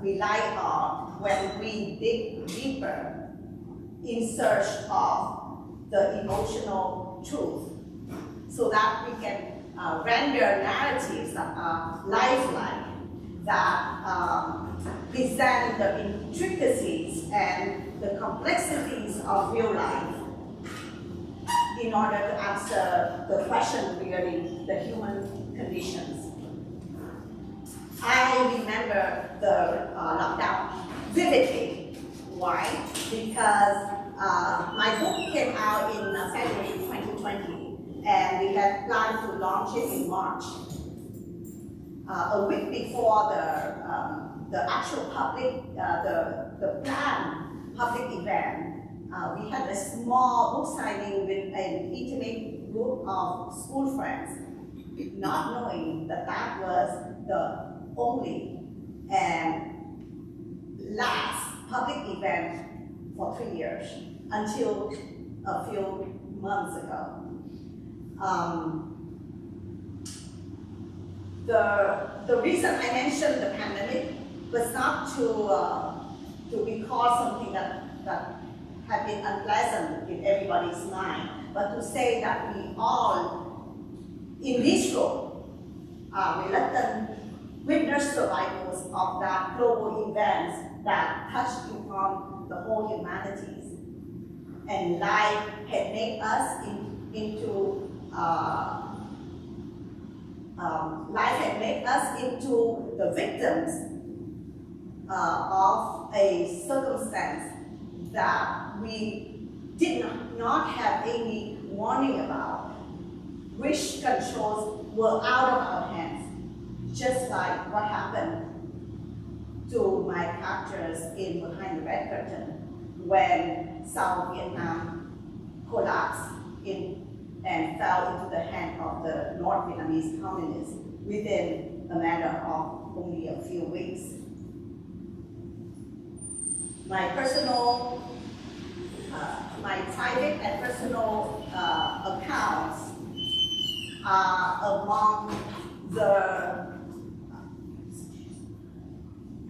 rely on when we dig deeper in search of the emotional truth, so that we can render narratives that are lifelike, that present the intricacies and the complexities of real life in order to answer the question regarding the human conditions. I remember the lockdown vividly. Why? Because my book came out in February 2020, and we had planned to launch it in March. A week before the actual public, the planned public event, we had a small book signing with an intimate group of school friends, not knowing that that was the only and last public event for 3 years, until a few months ago. The reason I mentioned the pandemic was not to recall something that had been unpleasant in everybody's mind, but to say that we all in this room are reluctant witness survivors of that global events that touched upon the whole humanities. And life had made us into the victims of a circumstance that we did not have any warning about, which controls were out of our hands, just like what happened to my captors in Behind the Red Curtain when South Vietnam collapsed and fell into the hand of the North Vietnamese communists within a matter of only a few weeks. My private and personal accounts are among the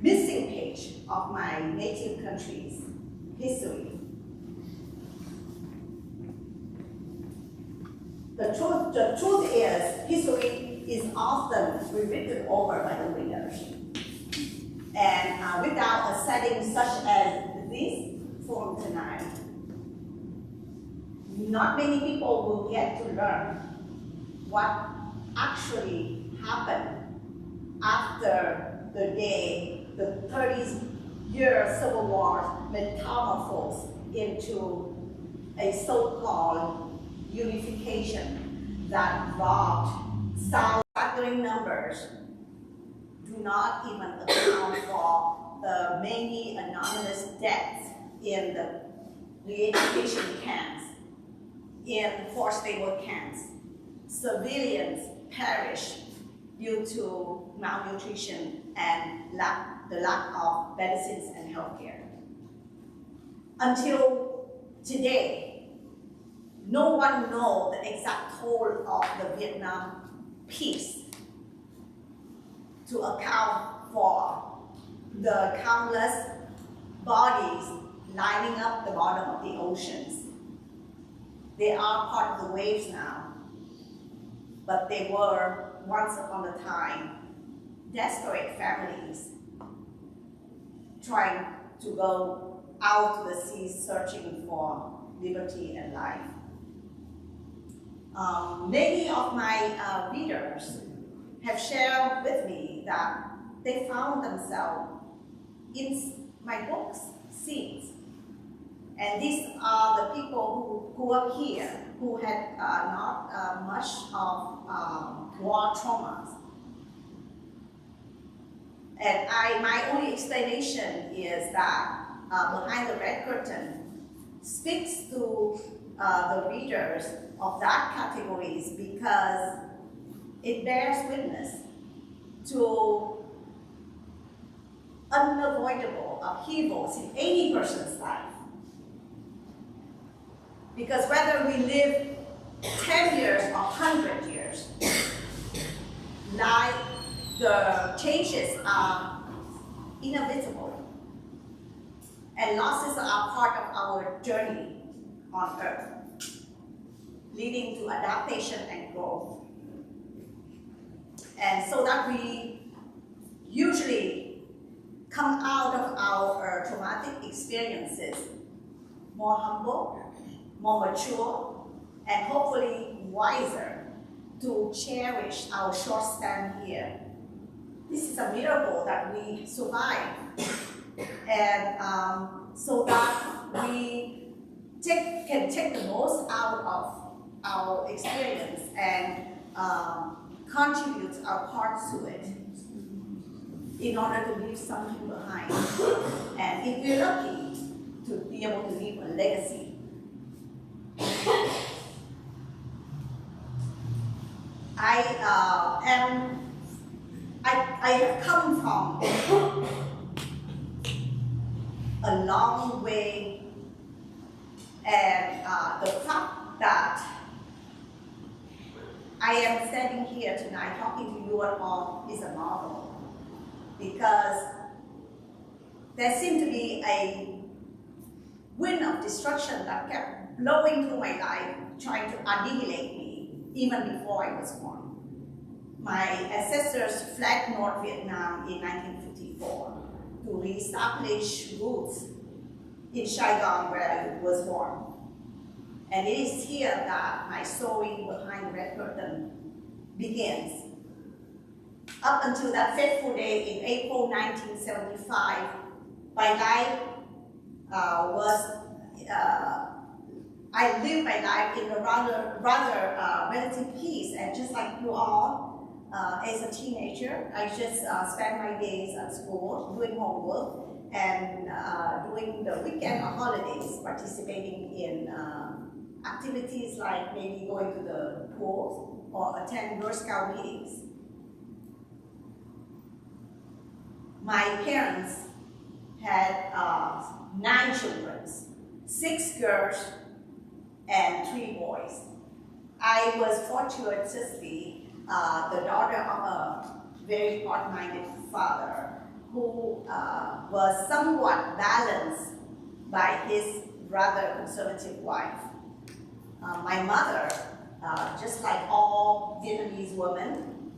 missing page of my native country's history. The truth is, history is often rewritten over by the readers. And without a setting such as this forum tonight, not many people will get to learn what actually happened after the day the 30-year Civil War metamorphosed into a so-called unification that robbed staggering numbers, do not even account for the many anonymous deaths in the re-education camps, in forced labor camps. Civilians perish due to malnutrition and the lack of medicines and healthcare. Until today, no one knows the exact toll of the Vietnam peace to account for the countless bodies lining up the bottom of the oceans. They are part of the waves now, but they were, once upon a time, desperate families trying to go out to the seas searching for liberty and life. Many of my readers have shared with me that they found themselves in my books, scenes. And these are the people who are here, who had not much of war traumas. And my only explanation is that Behind the Red Curtain speaks to the readers of that categories because it bears witness to unavoidable upheavals in any person's life. Because whether we live 10 years or 100 years, the changes are inevitable. And losses are part of our journey on Earth, leading to adaptation and growth. And so that we usually come out of our traumatic experiences more humble, more mature, and hopefully wiser to cherish our short span here. This is a miracle that we survived, and so that we can take the most out of our experience and contribute our part to it in order to leave something behind. And if we're lucky to be able to leave a legacy. I have come from a long way, and the fact that I am standing here tonight talking to you all is a marvel, because there seemed to be a wind of destruction that kept blowing through my life, trying to annihilate me even before I was born. My ancestors fled North Vietnam in 1954 to reestablish roots in Saigon, where I was born. And it is here that my story behind the Red Curtain begins. Up until that fateful day in April 1975, my life I lived my life in a rather relative peace, and just like you all, as a teenager, I just spent my days at school doing homework and during the weekend or holidays participating in activities like maybe going to the pool or attend Girl Scout meetings. My parents had 9 children, 6 girls and 3 boys. I was fortuitously the daughter of a very hard-minded father who was somewhat balanced by his rather conservative wife. My mother, just like all Vietnamese women,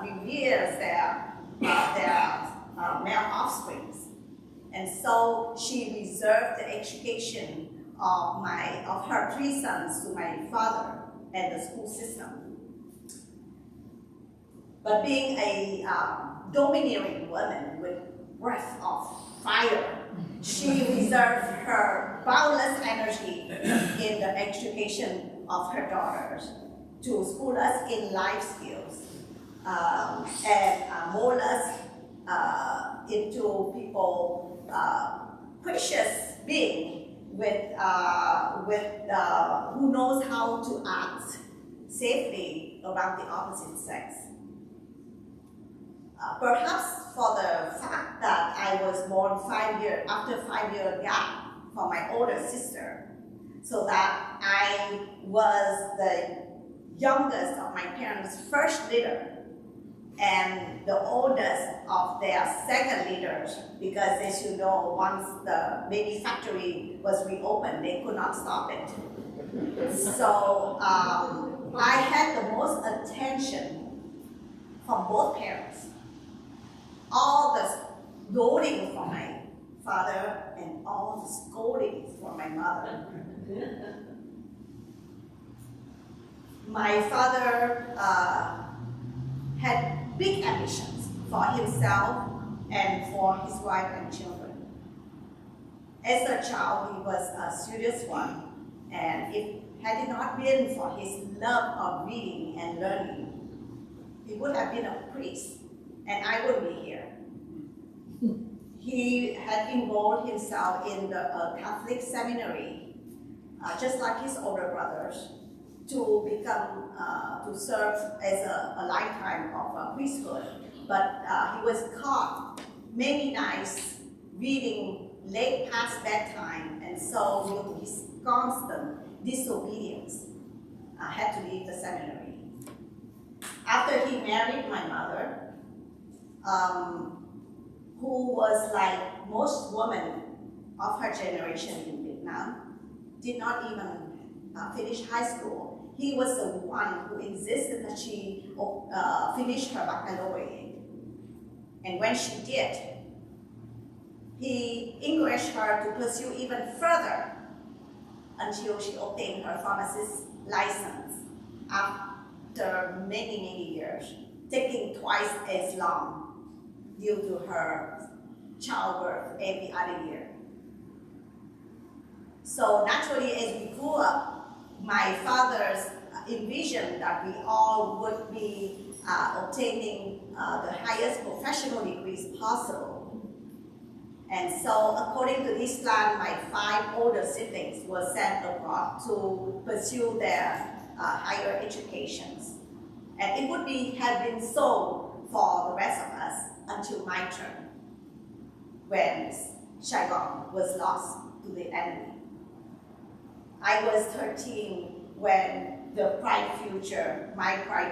reveres their male offspring. And so she reserved the education of her 3 sons to my father and the school system. But being a domineering woman with breath of fire, she reserved her boundless energy in the education of her daughters to school us in life skills and mold us into people precious being with who knows how to act safely around the opposite sex. Perhaps for the fact that I was born after 5-year gap from my older sister, so that I was the youngest of my parents' first litter and the oldest of their second litters, because as you know, once the baby factory was reopened, they could not stop it. So I had the most attention from both parents. All the loading from my father and all the scolding from my mother. My father had big ambitions for himself and for his wife and children. As a child, he was a studious one, and had it not been for his love of reading and learning, he would have been a priest, and I wouldn't be here. He had enrolled himself in the Catholic seminary, just like his older brothers, to become, to serve as a lifetime of priesthood. But he was caught many nights reading late past bedtime, and so with his constant disobedience, had to leave the seminary. After he married my mother, who was like most women of her generation in Vietnam did not even finish high school. He was the one who insisted that she finish her baccalaureate. And when she did, he encouraged her to pursue even further until she obtained her pharmacist license after many, many years, taking twice as long due to her childbirth every other year. So naturally, as we grew up, my father's envisioned that we all would be obtaining the highest professional degrees possible. And so according to this plan, my 5 older siblings were sent abroad to pursue their higher educations. And it would have been so for the rest of us until my turn, when Saigon was lost to the enemy. I was 13 when my bright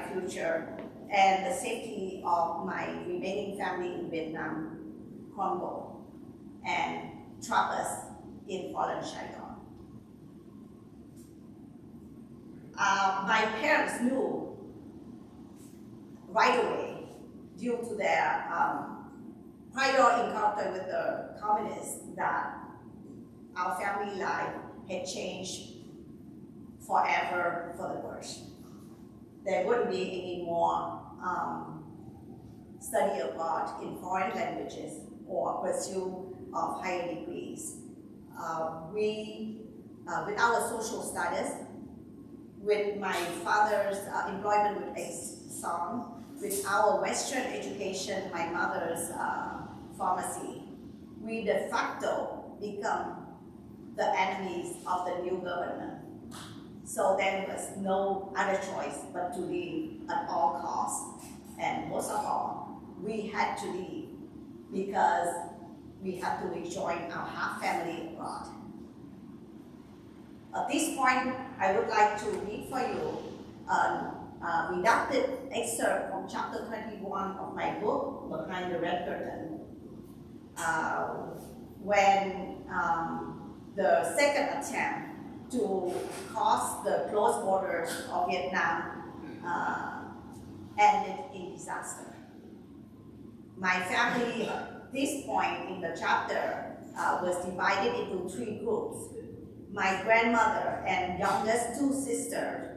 future, and the safety of my remaining family in Vietnam crumbled and trapped us in fallen Saigon. My parents knew right away, due to their prior encounter with the communists, that our family life had changed forever for the worse. There wouldn't be any more study abroad in foreign languages or pursuit of higher degrees. With our social status, with my father's employment with a son, with our Western education, my mother's pharmacy, we de facto become the enemies of the new government. So there was no other choice but to leave at all costs. And most of all, we had to leave because we had to rejoin our half family abroad. At this point, I would like to read for you a redacted excerpt from chapter 21 of my book, Behind the Red Curtain, when the second attempt to cross the closed borders of Vietnam ended in disaster. My family, at this point in the chapter, was divided into 3 groups. My grandmother and youngest 2 sisters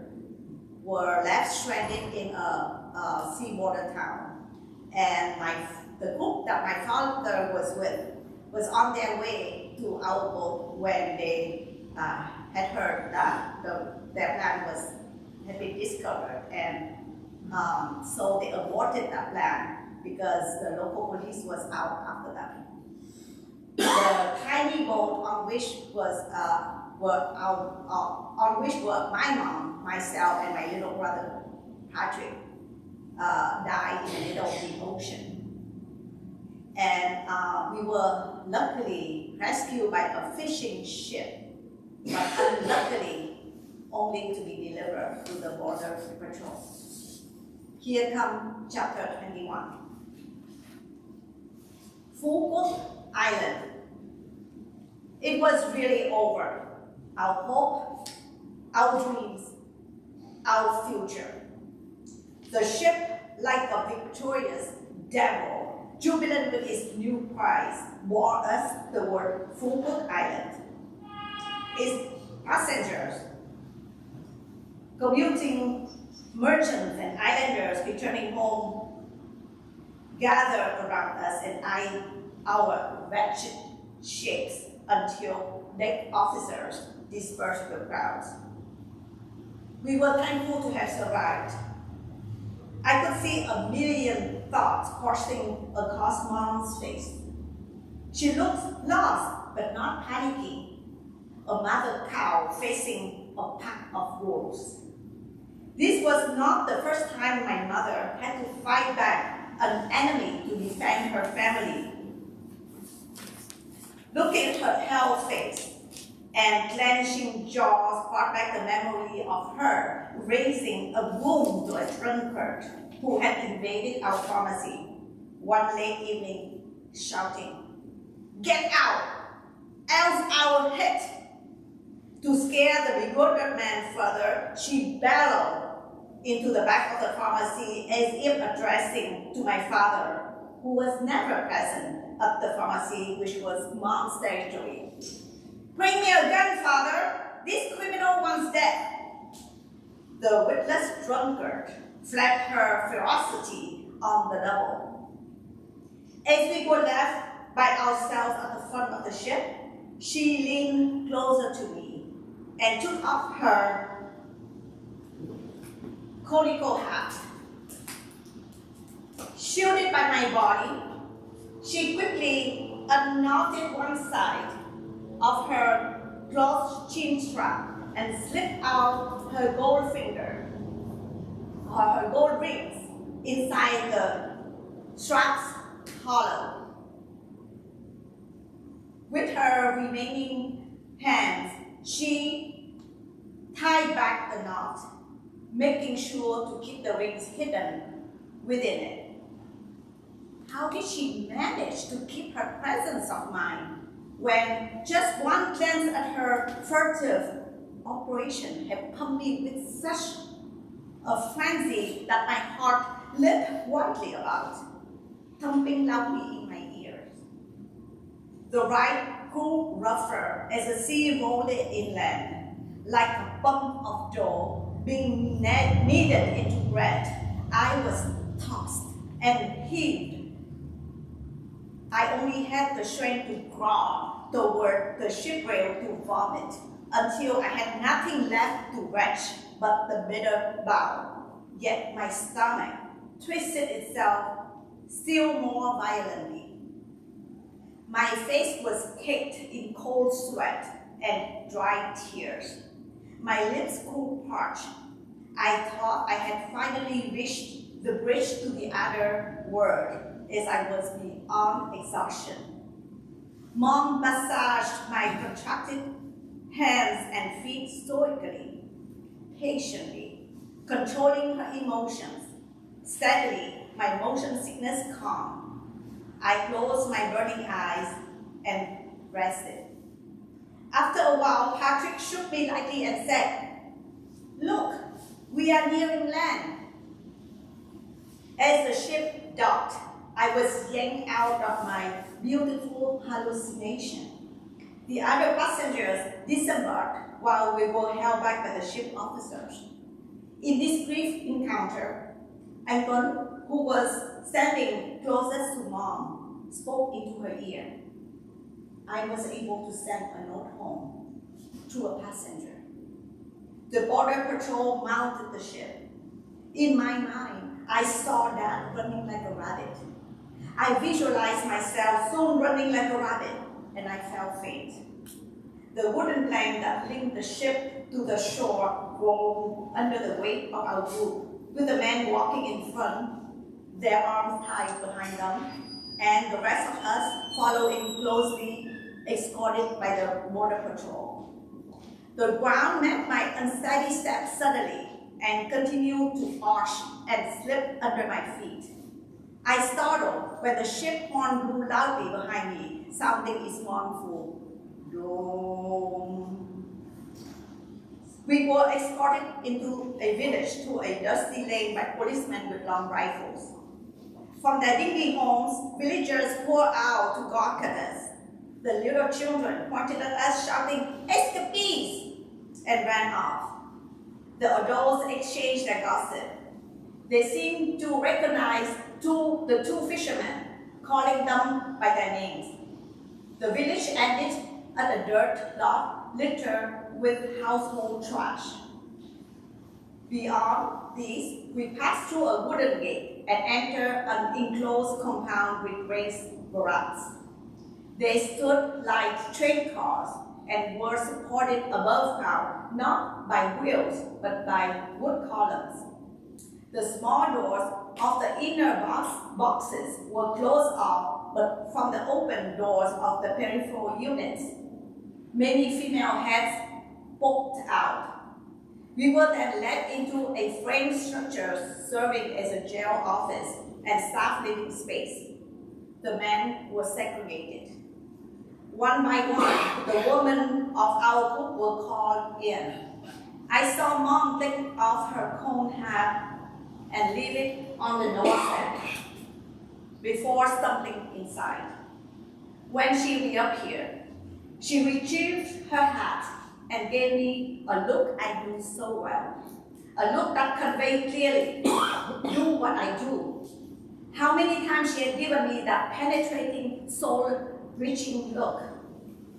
were left stranded in a seaborder town. And the group that my father was with was on their way to our boat when they had heard that their plan had been discovered, and so they aborted that plan because the local police was out after them. The tiny boat on which were my mom, myself, and my little brother Patrick died in the middle of the ocean. And we were luckily rescued by a fishing ship, but unluckily only to be delivered to the border patrol. Here comes chapter 21. Phu Quoc Island. It was really over. Our hope, our dreams, our future. The ship, like a victorious devil, jubilant with its new prize, bore us toward Phu Quoc Island. Its passengers, commuting merchants and islanders returning home, gathered around us and eyed our wretched shapes until deck officers dispersed the crowds. We were thankful to have survived. I could see a million thoughts coursing across Mom's face. She looked lost, but not panicky. A mother cow facing a pack of wolves. This was not the first time my mother had to fight back an enemy to defend her family. Looking at her hell face and clenching jaws brought back the memory of her raising a wound to a drunkard who had invaded our pharmacy one late evening, shouting, "Get out! else I will hit. To scare the bewildered man further, she bellowed into the back of the pharmacy as if addressing to my father, who was never present at the pharmacy, which was Mom's territory. Bring me a gun, father! This criminal wants death. The witless drunkard fled her ferocity on the double. As we were left by ourselves at the front of the ship, she leaned closer to me and took off her conical hat. Shielded by my body, she quickly unknotted one side of her cloth chin strap and slipped out her gold finger, or her gold rings, inside the strap's hollow. With her remaining hands, she tied back the knot, making sure to keep the rings hidden within it. How did she manage to keep her presence of mind when just one glance at her furtive operation had pumped me with such a frenzy that my heart leapt wildly about, thumping loudly in my ears? The ride grew rougher as the sea rolled inland, like a bump of dough being kneaded into bread. I was tossed and heaved. I only had the strength to crawl toward the ship rail to vomit until I had nothing left to retch but the bitter bow. Yet my stomach twisted itself still more violently. My face was caked in cold sweat and dry tears. My lips grew parched. I thought I had finally reached the bridge to the other world, as I was beyond exhaustion. Mom massaged my contracted hands and feet stoically, patiently, controlling her emotions. Steadily, my motion sickness calmed. I closed my burning eyes and rested. After a while, Patrick shook me lightly and said, "Look, we are nearing land." As the ship docked, I was yanked out of my beautiful hallucination. The other passengers disembarked while we were held back by the ship officers. In this brief encounter, Anton, who was standing closest to Mom, spoke into her ear. I was able to send a note home to a passenger. The border patrol mounted the ship. In my mind, I saw Dad running like a rabbit. I visualized myself soon running like a rabbit, and I felt faint. The wooden plank that linked the ship to the shore rolled under the weight of our group, with the men walking in front, their arms tied behind them, and the rest of us following closely, escorted by the border patrol. The ground met my unsteady steps suddenly and continued to arch and slip under my feet. I startled when the ship horn blew loudly behind me, sounding its mournful dong. We were escorted into a village to a dusty lane by policemen with long rifles. From their dingy homes, villagers poured out to gawk at us. The little children pointed at us, shouting, "Escapees!" and ran off. The adults exchanged their gossip. They seemed to recognize the two fishermen, calling them by their names. The village ended at a dirt lot littered with household trash. Beyond these, we passed through a wooden gate and entered an enclosed compound with raised barracks. They stood like train cars and were supported above ground, not by wheels, but by wood columns. The small doors of the inner boxes were closed off, but from the open doors of the peripheral units, many female heads poked out. We were then led into a frame structure serving as a jail office and staff living space. The men were segregated. One by one, the women of our group were called in. I saw Mom take off her cone hat and leave it on the doorstep before stumbling inside. When she reappeared, she retrieved her hat and gave me a look I knew so well. A look that conveyed clearly, do what I do. How many times she had given me that penetrating, soul-reaching look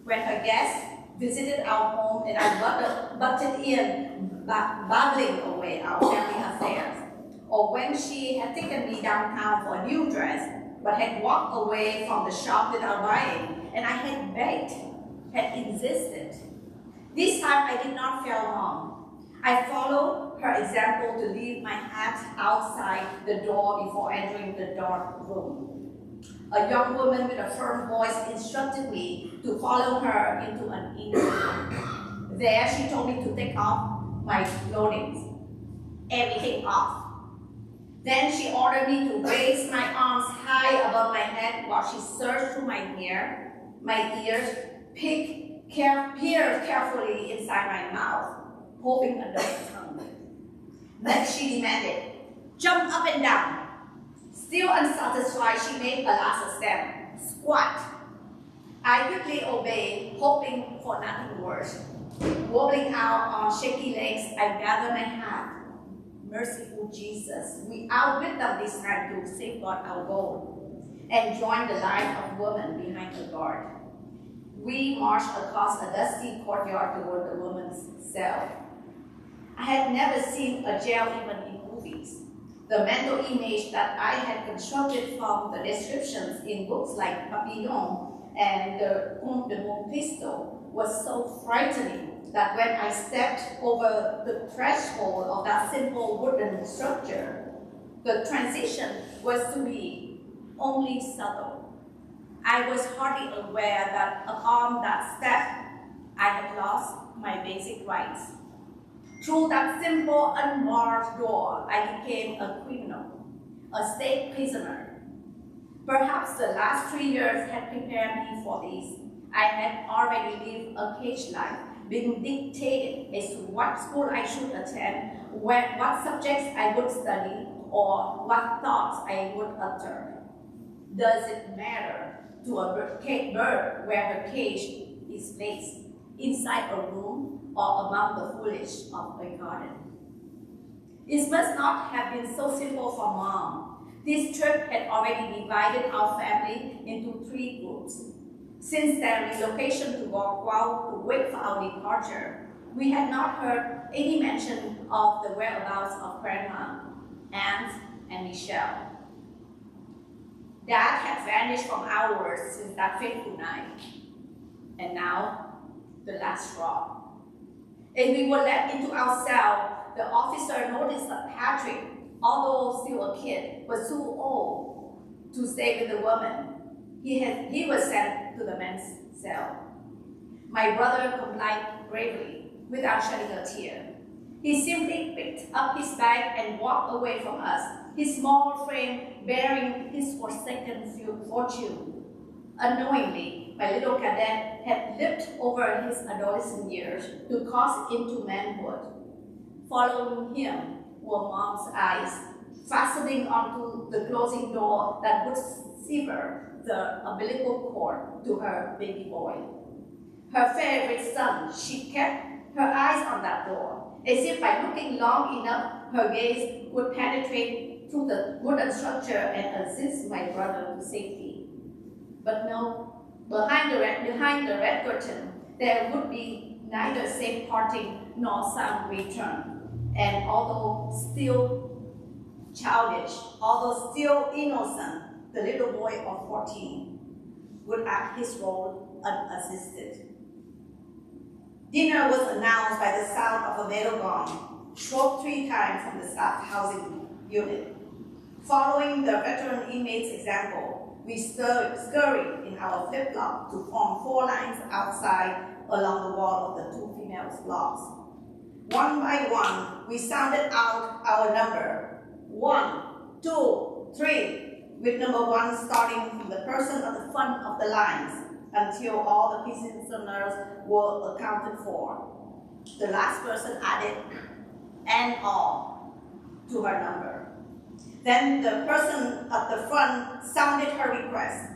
when her guests visited our home and I butted in, babbling away our family affairs. Or when she had taken me downtown for a new dress, but had walked away from the shop without buying, and I had begged, had insisted. This time I did not fail Mom. I followed her example to leave my hat outside the door before entering the dark room. A young woman with a firm voice instructed me to follow her into an inner room. There she told me to take off my clothing, everything off. Then she ordered me to raise my arms high above my head while she searched through my hair, my ears, peered carefully inside my mouth, hoping under my tongue. Then she demanded, jump up and down. Still unsatisfied, she made a last attempt, squat. I quickly obeyed, hoping for nothing worse. Wobbling out on shaky legs, I gathered my hat. Merciful Jesus, we outwit them this time to safeguard our goal and join the line of women behind the guard. We marched across a dusty courtyard toward the woman's cell. I had never seen a jail even in movies. The mental image that I had constructed from the descriptions in books like Papillon and the Comte de Monte Cristo was so frightening that when I stepped over the threshold of that simple wooden structure, the transition was to be only subtle. I was hardly aware that upon that step, I had lost my basic rights. Through that simple, unbarred door, I became a criminal, a state prisoner. Perhaps the last 3 years had prepared me for this. I had already lived a caged life, being dictated as to what school I should attend, what subjects I would study, or what thoughts I would utter. Does it matter to a bird where her cage is placed, inside a room or among the foliage of a garden? It must not have been so simple for Mom. This trip had already divided our family into 3 groups. Since their relocation to Guangzhou to wait for our departure, we had not heard any mention of the whereabouts of Grandma, Aunt, and Michelle. Dad had vanished from ours since that fateful night, and now the last straw. As we were let into our cell, the officer noticed that Patrick, although still a kid, was too old to stay with the woman. He was sent to the men's cell. My brother complied bravely, without shedding a tear. He simply picked up his bag and walked away from us, his small frame bearing his forsaken fortune. Unknowingly, my little cadet had lived over his adolescent years to cross into manhood. Following him were Mom's eyes, fastening onto the closing door that would sever the umbilical cord to her baby boy. Her favorite son, she kept her eyes on that door, as if by looking long enough, her gaze would penetrate through the wooden structure and assist my brother to safety. But no, behind the red curtain, there would be neither safe parting nor sound return. And although still childish, although still innocent, the little boy of 14 would act his role unassisted. Dinner was announced by the sound of a bell gong, struck 3 times from the staff housing unit. Following the veteran inmate's example, we scurried in our flip-flop to form 4 lines outside along the wall of the 2 female blocks. One by one, we sounded out our number. 1, 2, 3, with number 1 starting from the person at the front of the lines, until all the prisoners were accounted for. The last person added "and all" to her number. Then the person at the front sounded her request.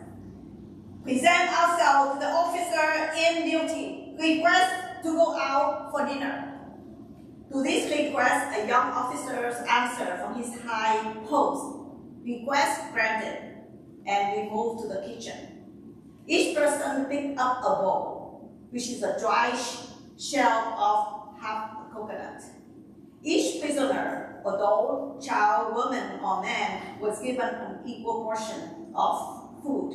"Present ourselves to the officer in duty. Request to go out for dinner." To this request, a young officer answered from his high post. "Request granted," and we moved to the kitchen. Each person picked up a bowl, which is a dry shell of half a coconut. Each prisoner, adult, child, woman, or man, was given an equal portion of food,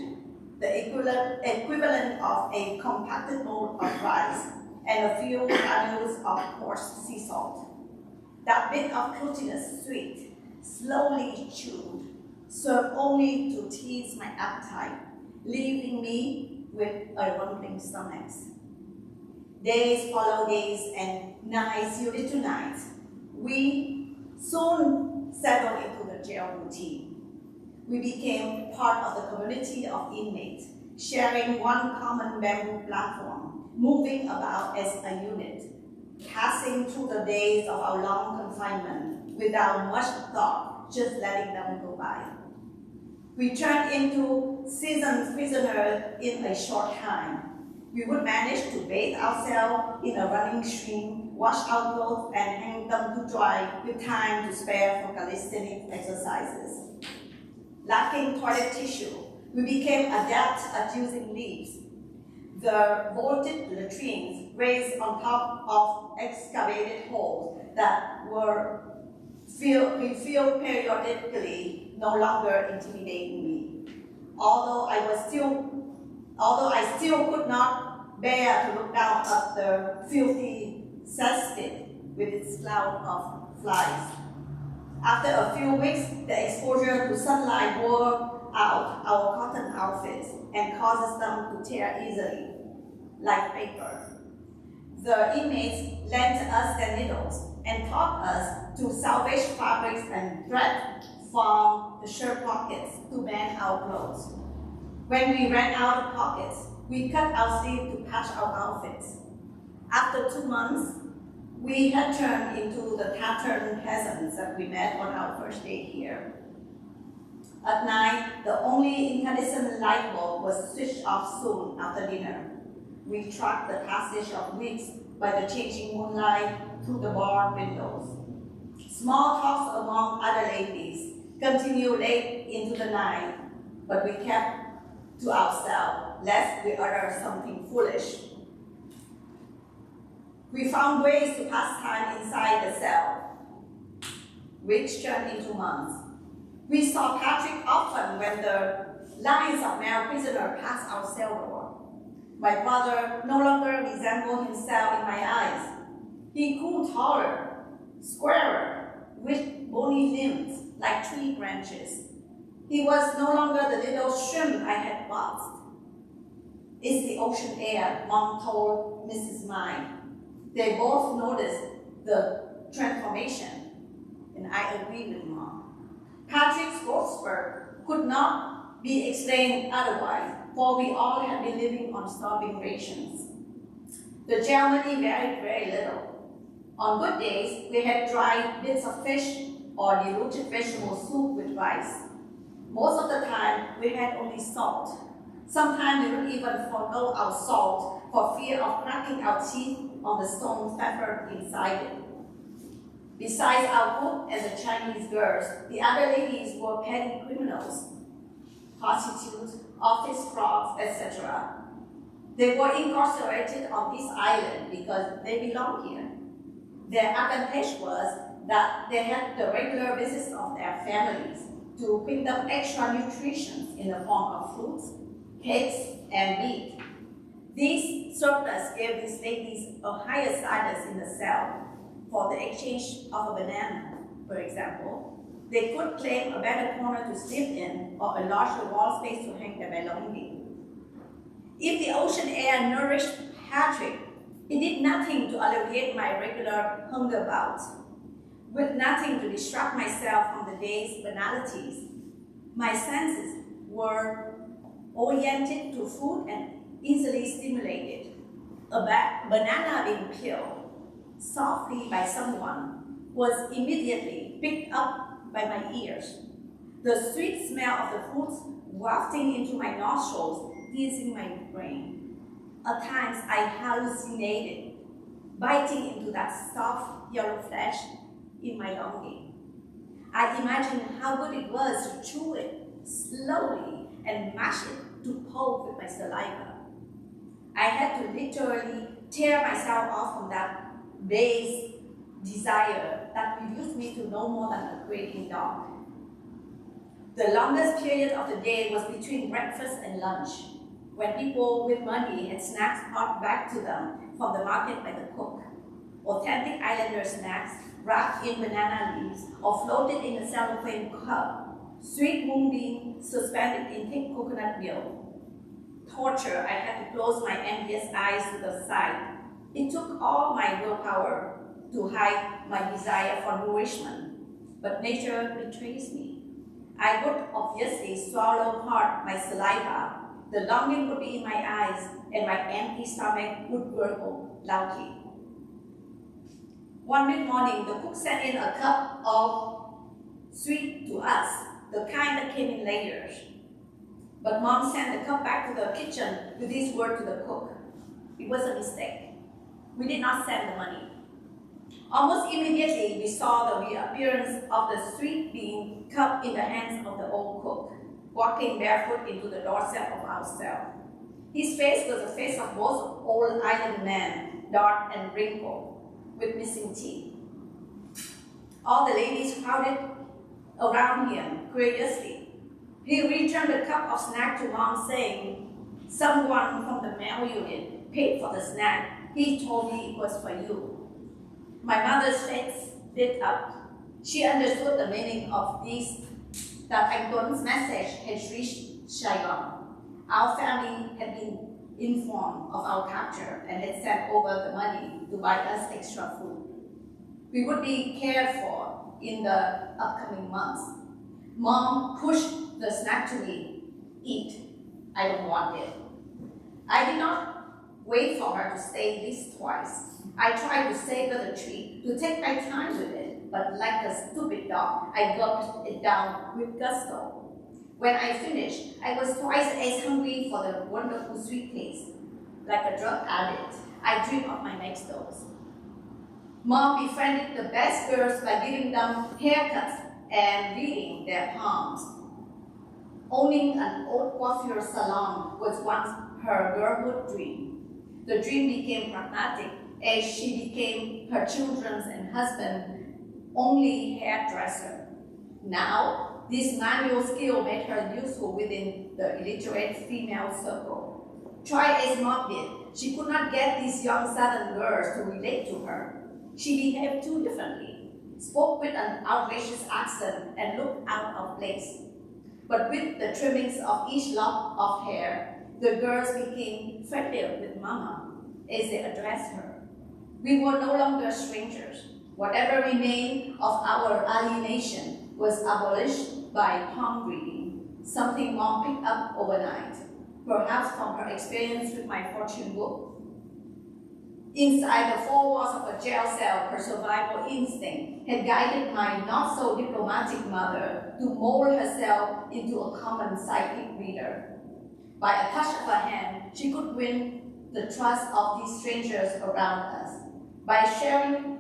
the equivalent of a compacted bowl of rice and a few granules of coarse sea salt. That bit of glutinous sweet, slowly chewed, served only to tease my appetite, leaving me with a rumbling stomach. Days followed days and nights yielded to nights. We soon settled into the jail routine. We became part of the community of inmates, sharing one common bamboo platform, moving about as a unit, passing through the days of our long confinement without much thought, just letting them go by. We turned into seasoned prisoners in a short time. We would manage to bathe ourselves in a running stream, wash our clothes, and hang them to dry with time to spare for calisthenic exercises. Lacking toilet tissue, we became adept at using leaves. The vaulted latrines raised on top of excavated holes that were refilled periodically no longer intimidated me. Although I still could not bear to look down at the filthy cesspit with its cloud of flies. After a few weeks, the exposure to sunlight wore out our cotton outfits and causes them to tear easily, like paper. The inmates lent us their needles and taught us to salvage fabrics and thread from the shirt pockets to mend our clothes. When we ran out of pockets, we cut our sleeves to patch our outfits. After 2 months, we had turned into the tattered peasants that we met on our first day here. At night, the only incandescent light bulb was switched off soon after dinner. We tracked the passage of weeks by the changing moonlight through the bar windows. Small talks among other ladies continued late into the night, but we kept to ourselves lest we utter something foolish. We found ways to pass time inside the cell. Weeks turned into months. We saw Patrick often when the lines of male prisoners passed our cell door. My brother no longer resembled himself in my eyes. He grew taller, squarer, with bony limbs like tree branches. He was no longer the little shrimp I had watched. "It's the ocean air," Mom told Mrs. Mai. They both noticed the transformation, and I agreed with Mom. Patrick's growth spurt could not be explained otherwise, for we all had been living on starving rations. The jail money varied very little. On good days, we had dried bits of fish or diluted vegetable soup with rice. Most of the time, we had only salt. Sometimes we would even forgo our salt for fear of cracking our teeth on the stone pepper inside it. Besides our cook and the Chinese girls, the other ladies were petty criminals, prostitutes, office frogs, etc. They were incarcerated on this island because they belonged here. Their advantage was that they had the regular visits of their families to bring them extra nutrition in the form of fruits, cakes, and meat. These surplus gave these ladies a higher status in the cell. For the exchange of a banana, for example, they could claim a better corner to sleep in or a larger wall space to hang their belongings. If the ocean air nourished Patrick, it did nothing to alleviate my regular hunger bouts. With nothing to distract myself from the day's banalities, my senses were oriented to food and easily stimulated. A banana being peeled softly by someone was immediately picked up by my ears. The sweet smell of the fruits wafting into my nostrils, teasing my brain. At times I hallucinated, biting into that soft yellow flesh in my longing. I imagined how good it was to chew it slowly and mash it to pulp with my saliva. I had to literally tear myself off from that base desire that reduced me to no more than a craving dog. The longest period of the day was between breakfast and lunch, when people with money had snacks brought back to them from the market by the cook. Authentic islander snacks wrapped in banana leaves or floated in a cellophane cup, sweet moonbeam suspended in thick coconut milk. Torture, I had to close my envious eyes to the side. It took all my willpower to hide my desire for nourishment, but nature betrays me. I would obviously swallow hard my saliva, the longing would be in my eyes, and my empty stomach would gurgle loudly. One mid-morning, the cook sent in a cup of sweet to us, the kind that came in layers. But Mom sent the cup back to the kitchen with this word to the cook. It was a mistake. We did not send the money. Almost immediately, we saw the reappearance of the sweet being cup in the hands of the old cook, walking barefoot into the doorstep of our cell. His face was the face of most old island men, dark and wrinkled, with missing teeth. All the ladies crowded around him curiously. He returned the cup of snack to Mom, saying, "Someone from the mail unit paid for the snack. He told me it was for you." My mother's face lit up. She understood the meaning of this, that Anton's message had reached Saigon. Our family had been informed of our capture and had sent over the money to buy us extra food. We would be cared for in the upcoming months. Mom pushed the snack to me. "Eat. I don't want it." I did not wait for her to say this twice. I tried to savor the treat, to take my time with it, but like a stupid dog, I gulped it down with gusto. When I finished, I was twice as hungry for the wonderful sweet taste. Like a drug addict, I dreamed of my next dose. Mom befriended the best girls by giving them haircuts and reading their palms. Owning an old coiffure salon was once her girlhood dream. The dream became pragmatic as she became her children's and husband's only hairdresser. Now, this manual skill made her useful within the illiterate female circle. Try as Mom did, she could not get these young southern girls to relate to her. She behaved too differently, spoke with an outrageous accent, and looked out of place. But with the trimmings of each lock of hair, the girls became friendlier with Mama as they addressed her. We were no longer strangers. Whatever remained of our alienation was abolished by palm reading, something Mom picked up overnight, perhaps from her experience with my fortune book. Inside the four walls of a jail cell, her survival instinct had guided my not-so-diplomatic mother to mold herself into a common psychic reader. By a touch of her hand, she could win the trust of these strangers around us. By sharing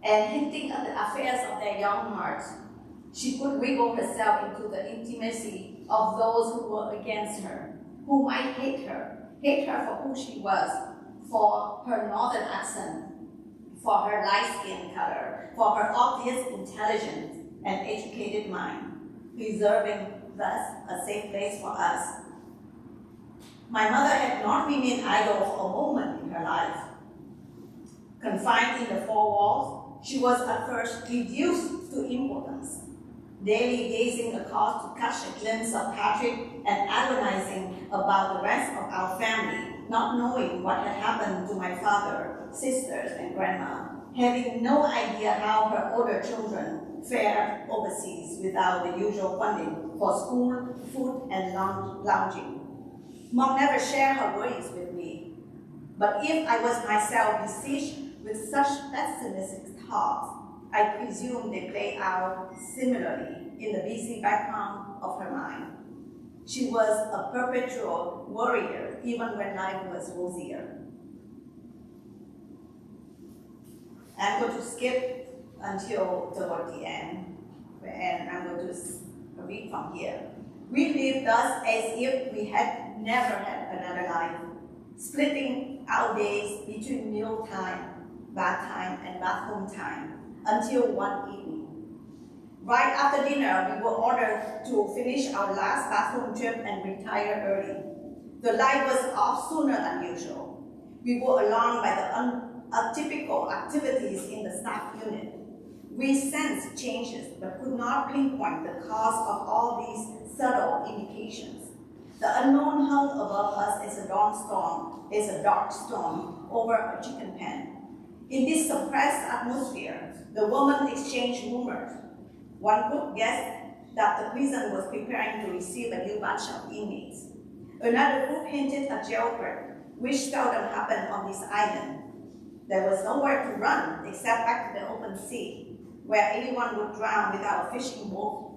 and hinting at the affairs of their young hearts, she could wiggle herself into the intimacy of those who were against her, who might hate her for who she was, for her northern accent, for her light skin color, for her obvious intelligence and educated mind, preserving thus a safe place for us. My mother had not remained idle for a moment in her life. Confined in the four walls, she was at first reduced to impotence, daily gazing across to catch a glimpse of Patrick and agonizing about the rest of our family, not knowing what had happened to my father, sisters, and grandma, having no idea how her older children fared overseas without the usual funding for school, food, and lounging. Mom never shared her worries with me. But if I was myself besieged with such pessimistic thoughts, I presume they play out similarly in the busy background of her mind. She was a perpetual worrier even when life was rosier. I'm going to skip until toward the end, and I'm going to read from here. We lived thus as if we had never had another life, splitting our days between meal time, bath time, and bathroom time, until one evening. Right after dinner, we were ordered to finish our last bathroom trip and retire early. The light was off sooner than usual. We were alarmed by the atypical activities in the staff unit. We sensed changes but could not pinpoint the cause of all these subtle indications. The unknown hung above us as a dark storm over a chicken pen. In this suppressed atmosphere, the women exchanged rumors. One group guessed that the prison was preparing to receive a new batch of inmates. Another group hinted a jailbreak, which seldom happened on this island. There was nowhere to run except back to the open sea, where anyone would drown without a fishing boat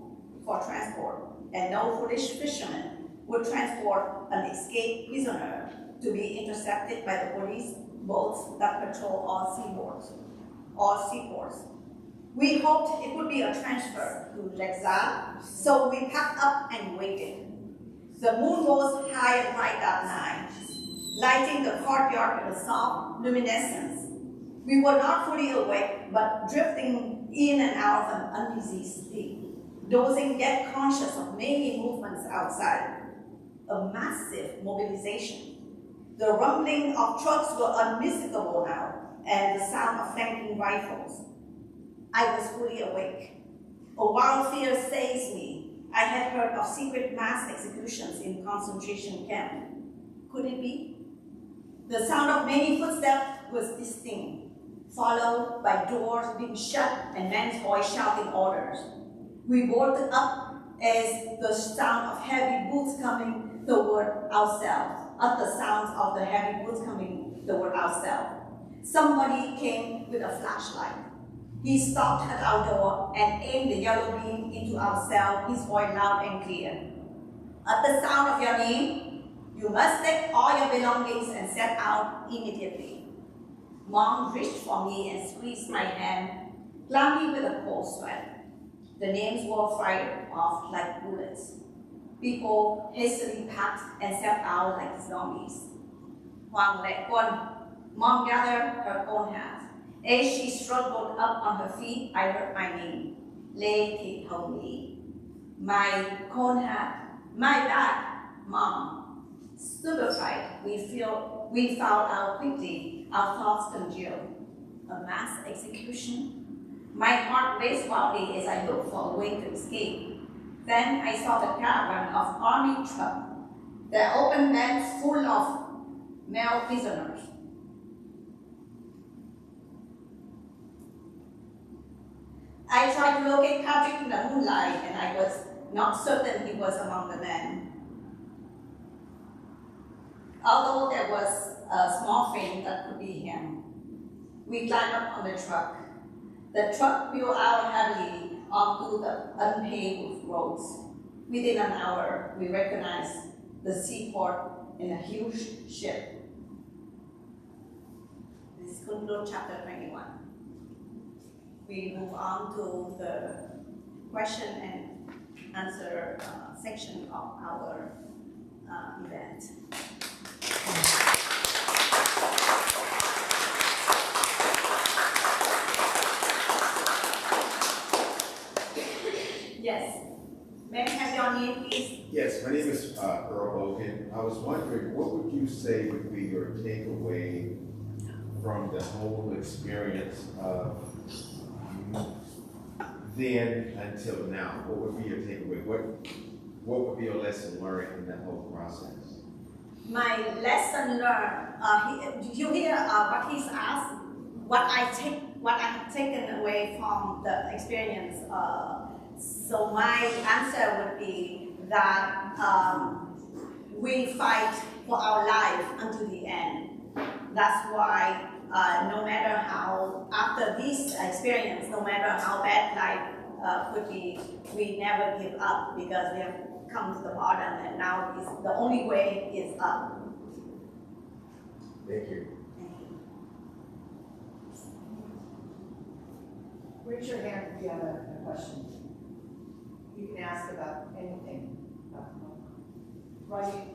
for transport, and no foolish fisherman would transport an escaped prisoner to be intercepted by the police boats that patrol all seaports. We hoped it would be a transfer to Lexar, so we packed up and waited. The moon rose high and bright that night, lighting the courtyard with a soft luminescence. We were not fully awake, but drifting in and out of an uneasy sleep, dozing yet conscious of many movements outside. A massive mobilization. The rumbling of trucks were unmistakable now, and the sound of flanking rifles. I was fully awake. A wild fear seized me. I had heard of secret mass executions in concentration camps. Could it be? The sound of many footsteps was distinct, followed by doors being shut and men's voice shouting orders. We bolted up as the sound of heavy boots coming toward ourselves. At the sound of the heavy boots coming toward ourselves, somebody came with a flashlight. He stopped at our door and aimed the yellow beam into our cell, his voice loud and clear. At the sound of your name, you must take all your belongings and set out immediately. Mom reached for me and squeezed my hand, clammy with a cold sweat. The names were fired off like bullets. People hastily packed and set out like zombies. Hoàng Lệ Quân, Mom gathered her own hat. As she struggled up on her feet, I heard my name, Lê Thị Hồng Lý. My cone hat, my bag, Mom. Stupefied, we found out quickly, our thoughts congealed. A mass execution? My heart raced wildly as I looked for a way to escape. Then I saw the caravan of army trucks, their open vans full of male prisoners. I tried to locate Patrick in the moonlight, and I was not certain he was among the men. Although there was a small feeling that could be him. We climbed up on the truck. The truck wheeled out heavily onto the unpaved roads. Within an hour, we recognized the seaport in a huge ship. This concludes chapter 21. We move on to the question and answer section of our event. Yes. May I have your name, please? Yes, my name is Earl Hogan. I was wondering, what would you say would be your takeaway from the whole experience of then until now? What would be your takeaway? What would be your lesson learned in that whole process? My lesson learned. Did you hear what he's asked? What I have taken away from the experience. So my answer would be that we fight for our life until the end. That's why no matter how, after this experience, no matter how bad life could be, we never give up because we have come to the bottom, and now the only way is up. Thank you. Raise your hand if you have a question. You can ask about anything. Writing.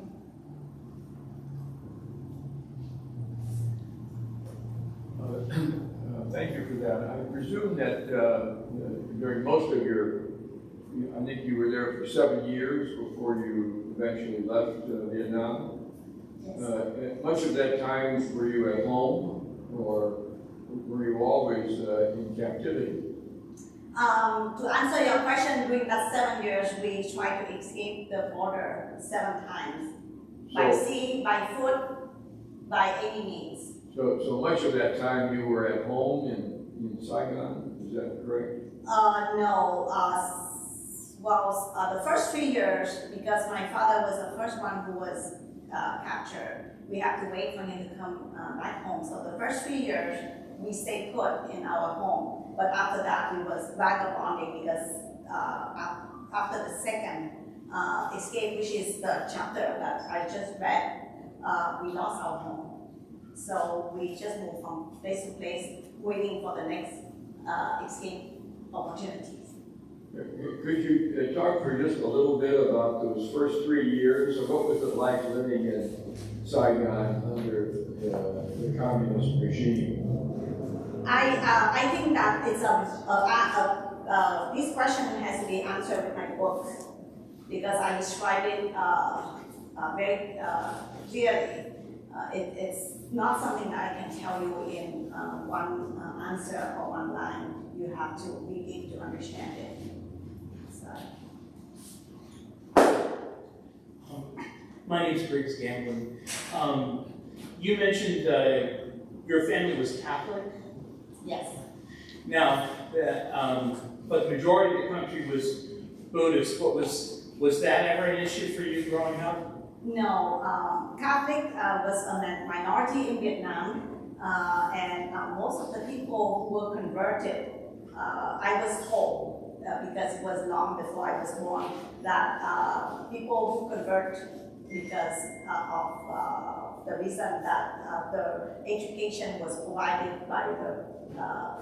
Thank you for that. I presume that during most of your, I think you were there for 7 years before you eventually left Vietnam. Much of that time, were you at home, or were you always in captivity? To answer your question, during that 7 years, we tried to escape the border 7 times. By sea, by foot, by any means. So much of that time you were at home in Saigon, is that correct? No. The first 3 years, because my father was the first one who was captured, we had to wait for him to come back home. So the first 3 years, we stayed put in our home. But after that, we was vagabonding because after the second escape, which is the chapter that I just read, we lost our home. So we just moved from place to place, waiting for the next escape opportunities. Could you talk for just a little bit about those first 3 years? So what was it like living in Saigon under the communist regime? I think that it's this question has to be answered with my book because I describe it very clearly. It's not something that I can tell you in one answer or one line. You have to read it to understand it. My name's Briggs Gamblin. You mentioned your family was Catholic. Yes. Now, but the majority of the country was Buddhist. Was that ever an issue for you growing up? No, Catholic was a minority in Vietnam, and most of the people who were converted, I was told, because it was long before I was born, that people who convert because of the reason that the education was provided by the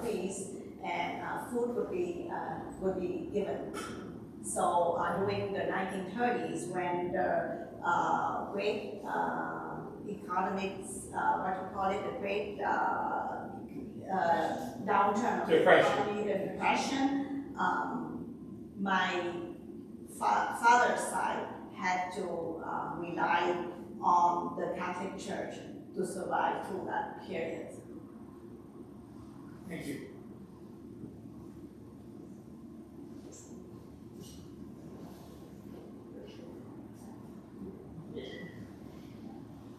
priest and food would be given. So during the 1930s, when the great economics, the great downturn of the economy, the depression, my father's side had to rely on the Catholic Church to survive through that period. Thank you.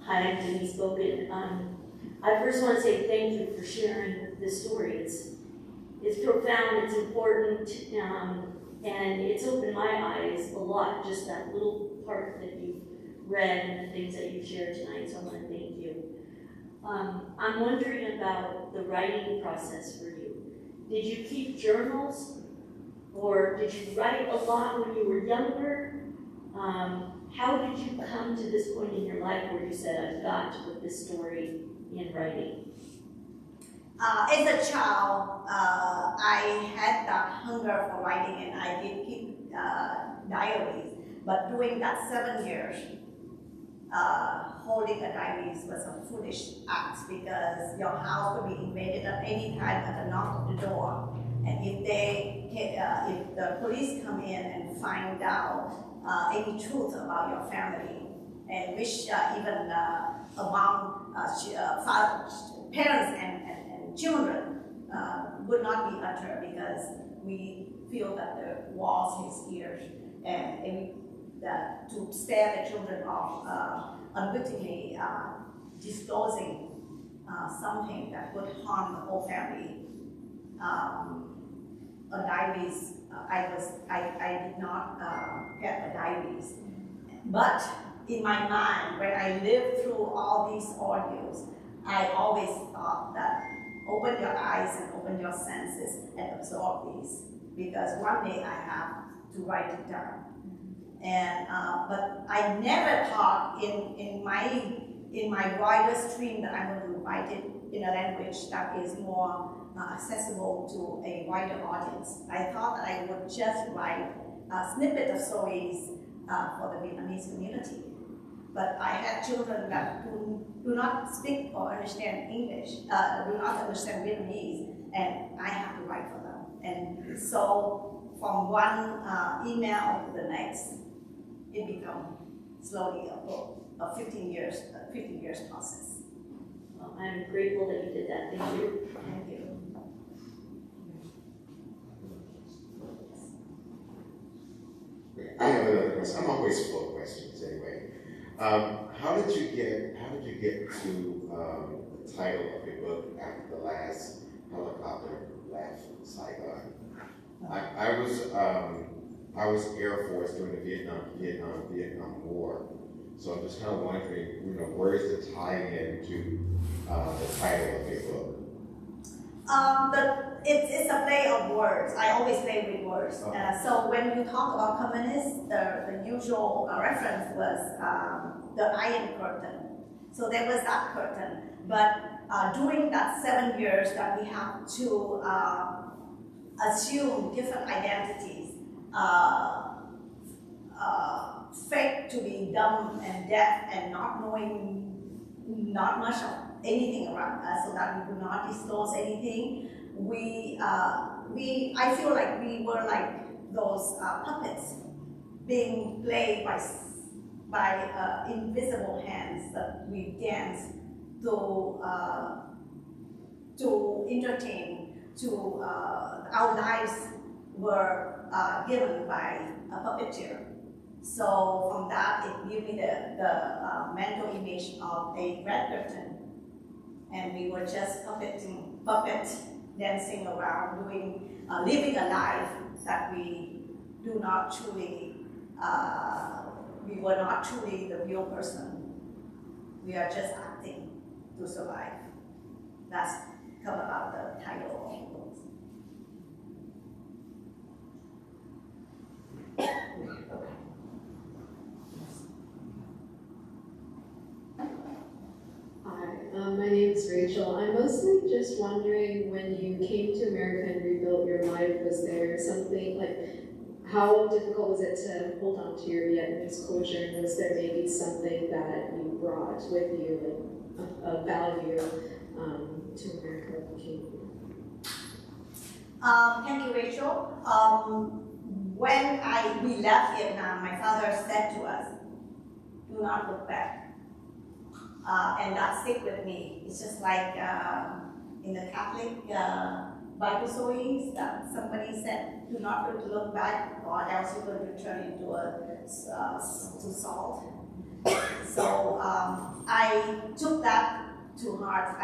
Hi, I'm Denise Bogan. I first want to say thank you for sharing this story. It's profound, it's important, and it's opened my eyes a lot, just that little part that you've read and the things that you've shared tonight, so I want to thank you. I'm wondering about the writing process for you. Did you keep journals, or did you write a lot when you were younger? How did you come to this point in your life where you said, I've got to put this story in writing? As a child, I had that hunger for writing, and I did keep diaries. But during that 7 years, holding a diary was a foolish act because your house could be invaded at any time at the knock of the door. And if the police come in and find out any truth about your family, and which even among parents and children would not be uttered because we feel that the walls his ears, and to scare the children off unwittingly disclosing something that would harm the whole family. I did not get the diaries, but in my mind, when I lived through all these ordeals, I always thought that open your eyes and open your senses and absorb these, because one day I have to write it down. And but I never thought in my wildest dream that I'm going to write it in a language that is more accessible to a wider audience. I thought that I would just write a snippet of stories for the Vietnamese community. But I had children that do not speak or understand English, do not understand Vietnamese, and I have to write for them. And so from one email to the next, it became slowly a book, a 15 years process. Well, I'm grateful that you did that. Thank you. Thank you. I have another question. I'm always full of questions anyway. How did you get to the title of your book after the last helicopter left Saigon? I was Air Force during the Vietnam War, so I'm just kind of wondering, where is the tie-in to the title of your book? It's a play of words. I always play with words. Okay. So when you talk about communists, the usual reference was the Iron Curtain. So there was that curtain. But during that 7 years that we have to assume different identities, fake to be dumb and deaf and not knowing not much of anything around us, so that we could not disclose anything. I feel like we were like those puppets being played by invisible hands that we dance to entertain. Our lives were given by a puppeteer. So from that, it gave me the mental image of a red curtain. And we were just puppet dancing around, living a life that we do not truly, we were not truly the real person. We are just acting to survive. That's come about the title of the book. My name is Rachel. I'm mostly just wondering, when you came to America and rebuilt your life, was there something like, how difficult was it to hold on to your Vietnamese culture, and was there maybe something that you brought with you, like a value to America when you came here? Thank you, Rachel. When we left Vietnam, my father said to us, "Do not look back." And that stick with me. It's just like in the Catholic Bible stories that somebody said, "Do not look back, or else you're going to turn into to salt." So I took that to heart.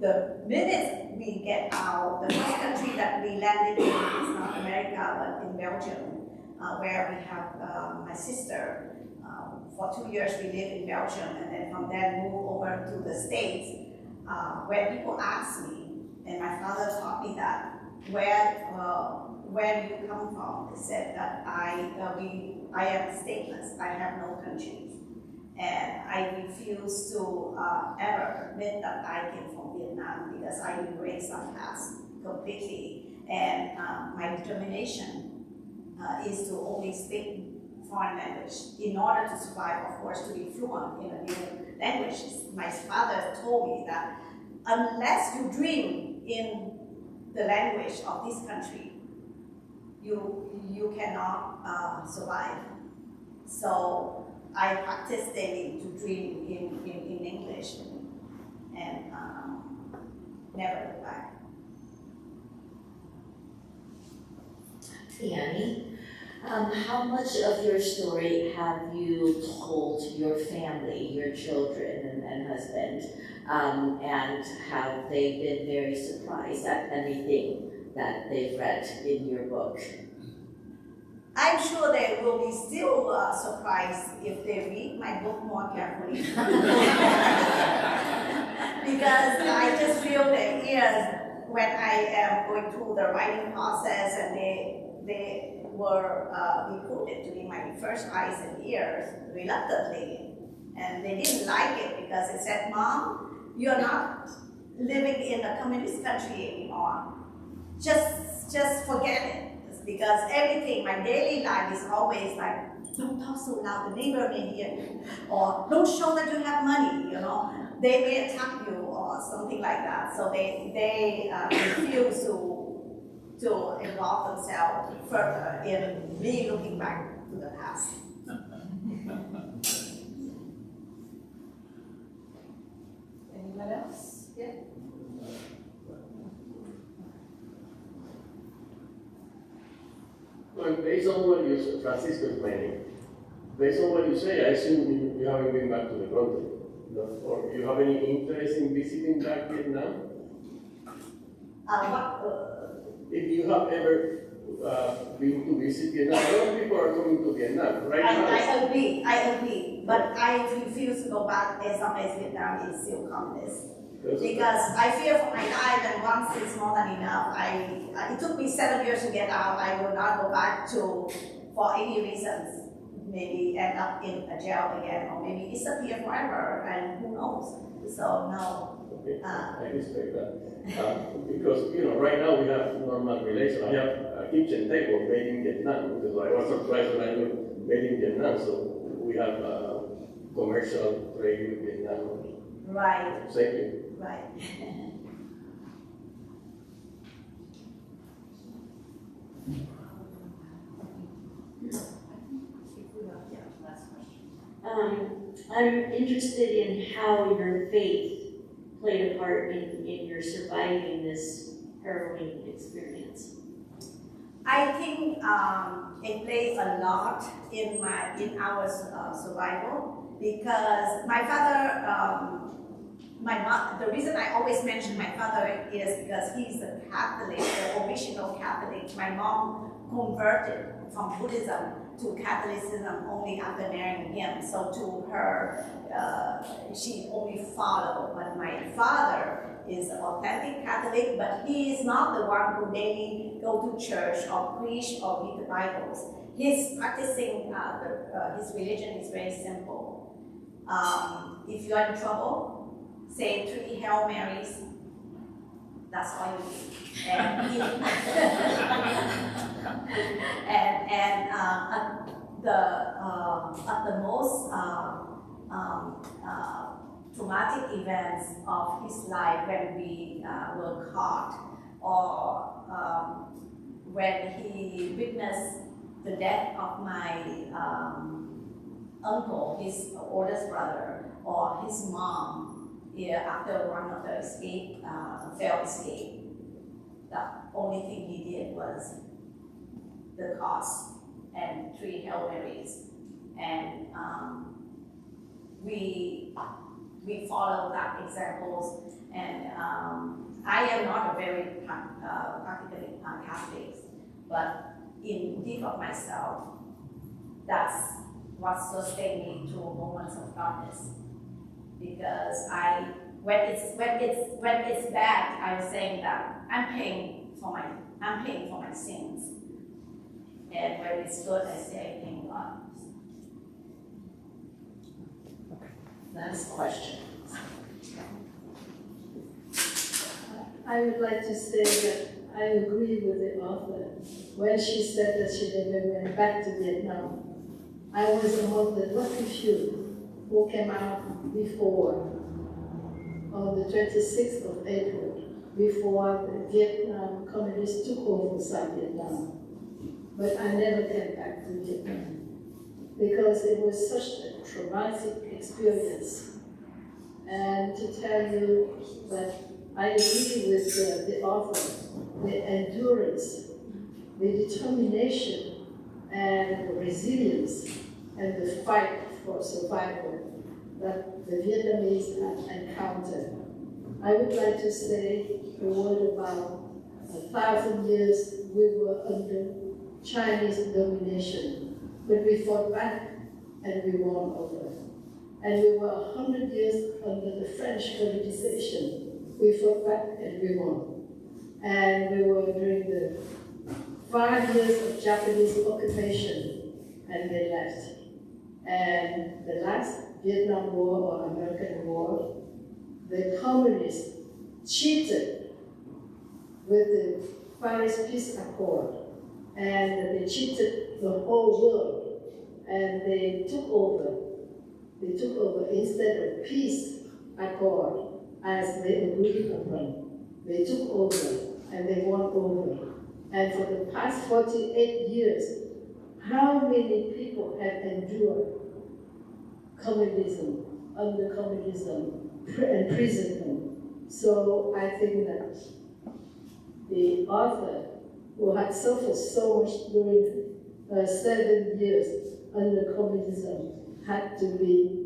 The minute we get out, the first country that we landed in is not America, but in Belgium, where we have my sister. For 2 years we lived in Belgium, and then from there moved over to the States, where people ask me, and my father taught me that, where do you come from? He said that I am stateless, I have no country. And I refuse to ever admit that I came from Vietnam, because I embrace that past completely. And my determination is to only speak foreign language in order to survive, of course, to be fluent in a new language. My father told me that unless you dream in the language of this country, you cannot survive. So I practice daily to dream in English and never look back. Annie, how much of your story have you told your family, your children and husband, and have they been very surprised at anything that they've read in your book? I'm sure they will be still surprised if they read my book more carefully. Because I just feel their ears when I am going through the writing process, and they were recruited to be my first eyes and ears reluctantly. And they didn't like it because they said, Mom, you're not living in a communist country anymore. Just forget it. Because everything, my daily life is always like, don't talk so loud, the neighbor may hear you. Or don't show that you have money, you know. They may attack you or something like that. So they refuse to involve themselves further in really looking back to the past. Anyone else? Yeah. Well, based on what you, Francisco's planning, based on what you say, I assume you haven't been back to the country, no? Or you have any interest in visiting back Vietnam? If you have ever been to visit Vietnam, a lot of people are coming to Vietnam, right? I agree, but I refuse to go back as long as Vietnam is still communist. Because I fear for my life, and once it's more than enough. It took me 7 years to get out. I will not go back for any reasons. Maybe end up in a jail again, or maybe disappear forever, and who knows? So no. Okay, I respect that. Because, right now we have normal relations. I have a kitchen table made in Vietnam, because I was surprised when I knew made in Vietnam. So we have commercial trade with Vietnam. Right. Thank you. Right. I'm interested in how your faith played a part in your surviving this harrowing experience. I think it plays a lot in our survival, because my father. The reason I always mention my father is because he's a Catholic, the original Catholic. My mom converted from Buddhism to Catholicism only after marrying him. So to her, she only followed. But my father is an authentic Catholic, but he is not the one who daily go to church or preach or read the Bibles. His practicing his religion is very simple. If you are in trouble, say 3 Hail Marys. That's all you need. And at the most traumatic events of his life, when we were caught, or when he witnessed the death of my uncle, his oldest brother, or his mom, after one of the failed escape, the only thing he did was the cross and 3 Hail Marys. And we follow that examples. And I am not a very practically Catholic, but in deep of myself, that's what sustained me through moments of darkness. Because when it's bad, I was saying that I'm paying for my sins. And when it's good, I say thank God. Last question. I would like to say that I agree with the author when she said that she never went back to Vietnam. I was among the lucky few who came out before, on the 26th of April, before the Vietnam communists took over South Vietnam. But I never came back to Vietnam because it was such a traumatic experience. And to tell you that I agree with the author, the endurance, the determination, and the resilience, and the fight for survival that the Vietnamese had encountered. I would like to say a word about 1,000 years we were under Chinese domination. But we fought back and we won over. And we were 100 years under the French colonization. We fought back and we won. And we were during the 5 years of Japanese occupation, and they left. And the last Vietnam War or American War, the communists cheated with the Paris Peace Accord, and they cheated the whole world, and they took over. They took over instead of peace accord as they agreed upon. They took over and they won over. And for the past 48 years, how many people have endured communism, under communism, and imprisonment? So I think that the author, who had suffered so much during 7 years under communism, had to be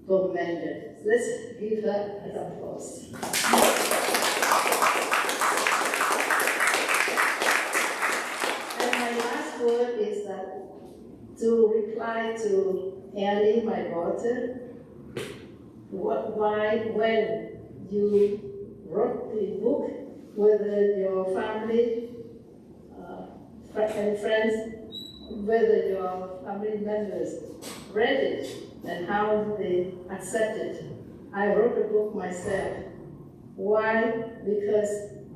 commended. Let's give her an applause. And my last word is that to reply to Annie, my daughter, when you wrote the book, whether your family and friends, whether your family members read it and how they accepted. I wrote a book myself. Why? Because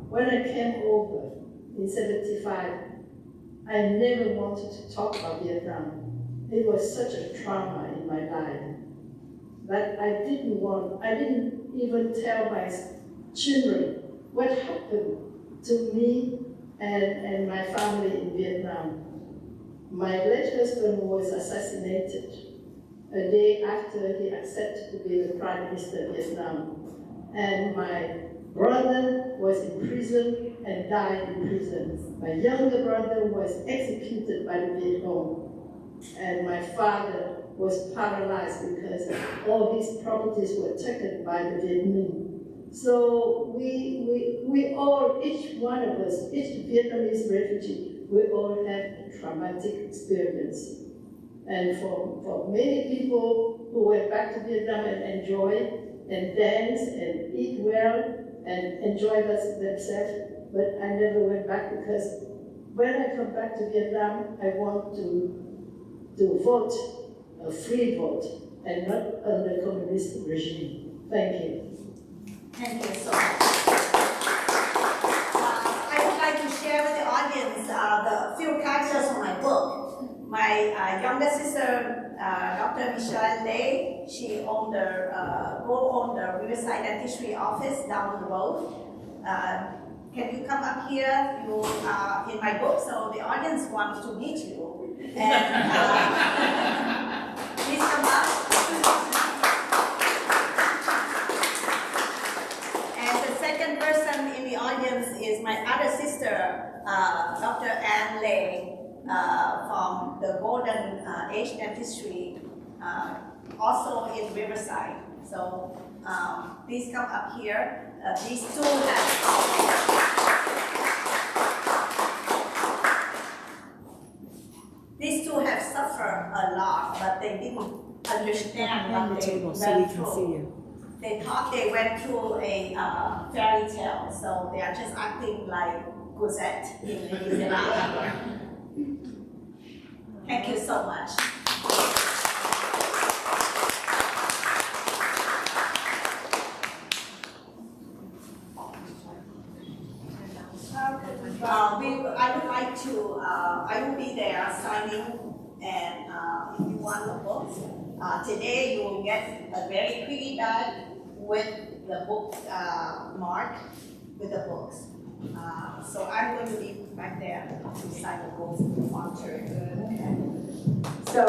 when I came over in 75, I never wanted to talk about Vietnam. It was such a trauma in my life that I didn't even tell my children what happened to me and my family in Vietnam. My late husband was assassinated a day after he accepted to be the Prime Minister of Vietnam. And my brother was in prison and died in prison. My younger brother was executed by the Viet Cong. And my father was paralyzed because all his properties were taken by the Vietnamese. So we all, each one of us, each Vietnamese refugee, we all have a traumatic experience. And for many people who went back to Vietnam and enjoy and dance and eat well and enjoy themselves, but I never went back because when I come back to Vietnam, I want to vote, a free vote, and not under communist regime. Thank you. Thank you so much. I would like to share with the audience the few characters from my book. My younger sister, Dr. Michelle Lay, she owned the Riverside Dentistry office down the road. Can you come up here? You are in my book, so the audience wants to meet you. And please come up. And the second person in the audience is my other sister, Dr. Ann Lay, from the Golden Age Dentistry, also in Riverside. So please come up here. These two have suffered a lot, but they didn't understand what they went through. They thought they went through a fairy tale, so they are just acting like Cosette in Vietnam. Thank you so much. I would like to, I will be there signing, and if you want the books, today you will get a very pretty bag with the book mark with the books. So I'm going to be back there to sign the books if you want to. Okay. So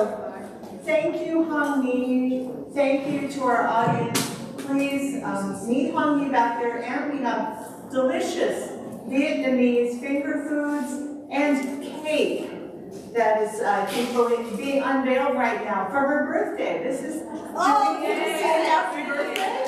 thank you, Hong Ni. Thank you to our audience. Please meet Hong Ni back there, and we have delicious Vietnamese finger foods and cake that is being unveiled right now for her birthday. This is happy birthday.